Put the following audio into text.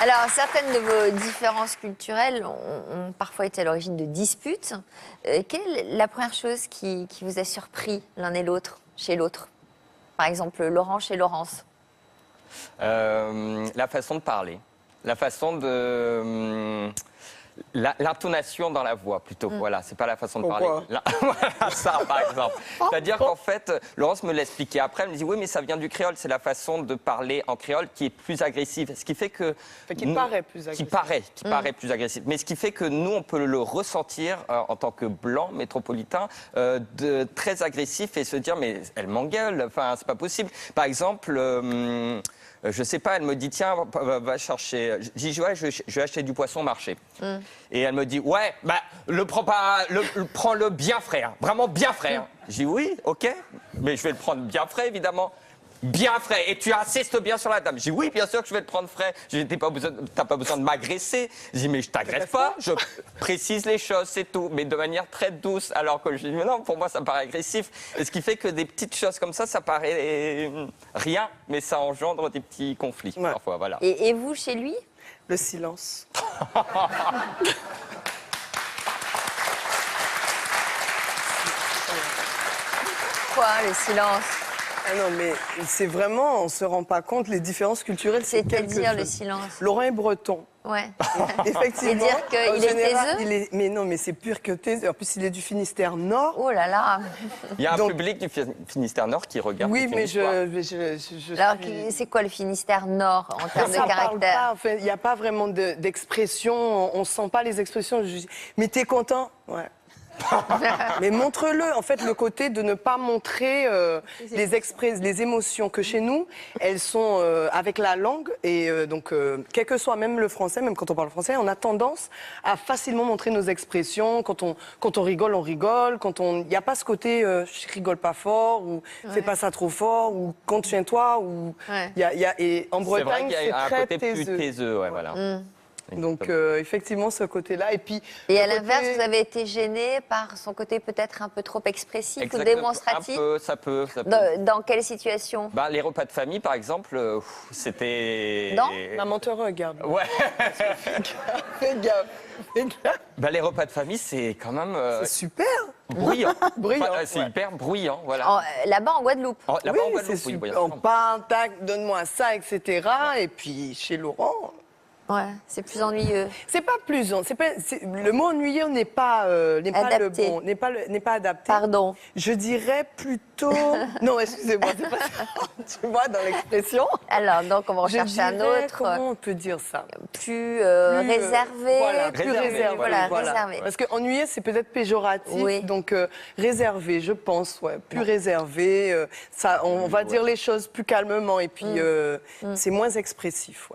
Alors, certaines de vos différences culturelles ont parfois été à l'origine de disputes. Quelle est la première chose qui vous a surpris l'un et l'autre, chez l'autre? Par exemple, Laurent chez Laurence. La façon de parler, la façon de... L'intonation dans la voix, plutôt. Voilà, c'est pas la façon de parler. Voilà, ça, par exemple. C'est-à-dire qu'en fait, Laurence me l'expliquait après. Elle me dit oui, mais ça vient du créole. C'est la façon de parler en créole qui est plus agressive. Ce qui fait que. Qui paraît plus agressif. Qui paraît plus agressif. Mais ce qui fait que nous, on peut le ressentir en tant que blanc métropolitain, très agressif et se dire mais elle m'engueule. Enfin, c'est pas possible. Par exemple. Je sais pas, elle me dit tiens, va chercher. Je dis ouais, je vais acheter du poisson au marché. Et elle me dit ouais, bah prends-le bien frais, hein, vraiment bien frais. Hein. Je dis oui, ok, mais je vais le prendre bien frais évidemment. Bien frais, et tu insistes bien sur la dame. Je dis oui, bien sûr que je vais le prendre frais. T'as pas besoin de m'agresser. Je dis mais je t'agresse pas, je précise les choses, c'est tout, mais de manière très douce. Alors que je dis mais non, pour moi ça me paraît agressif. Et ce qui fait que des petites choses comme ça paraît rien, mais ça engendre des petits conflits parfois. Voilà. Et vous chez lui? Le silence. Quoi, le silence? Ah non, mais c'est vraiment, on se rend pas compte, les différences culturelles, c'est quelque chose. C'est-à-dire le silence? Laurent est breton. Ouais. Effectivement. Et dire qu'il est taiseux? Mais non, mais c'est pur que taiseux. En plus, il est du Finistère Nord. Oh là là. Il y a un public du Finistère Nord qui regarde. Oui, mais Alors, c'est quoi le Finistère Nord en termes de caractère? En fait, il n'y a pas vraiment d'expression. On ne sent pas les expressions. Mais t'es content? Ouais. Mais montre-le, en fait, le côté de ne pas montrer les émotions que chez nous, elles sont avec la langue et donc, quel que soit même le français, même quand on parle français, on a tendance à facilement montrer nos expressions. Quand on rigole, on rigole. Il n'y a pas ce côté je rigole pas fort ou fais pas ça trop fort ou contiens-toi ou et en Bretagne, c'est très côté plus taiseux, ouais, voilà. Donc, effectivement, ce côté-là. Et à l'inverse, vous avez été gêné par son côté peut-être un peu trop expressif ou démonstratif? Un peu, ça peut. Dans quelle situation? Les repas de famille, par exemple, c'était... Non. Maman te regarde. Ouais. Fais gaffe. Les repas de famille, c'est quand même... C'est super. Bruyant. C'est ouais. hyper bruyant, voilà. Là-bas, en Guadeloupe. Là-bas, en Guadeloupe, oui. On parle, tac, donne-moi ça, etc. Et puis, chez Laurent... Ouais, c'est plus ennuyeux. C'est pas plus, le mot ennuyeux n'est pas le bon, n'est pas adapté. Pardon. Je dirais plutôt. Non, excusez-moi, c'est pas ça. Tu vois dans l'expression. Alors, donc on va rechercher un autre. Comment on peut dire ça? Plus réservé. Voilà, plus réservé. Voilà, réservé. Parce que ennuyeux, c'est peut-être péjoratif. Oui. Donc réservé, je pense, ouais, plus réservé. Ça, on va dire les choses plus calmement et puis c'est moins expressif. Ouais.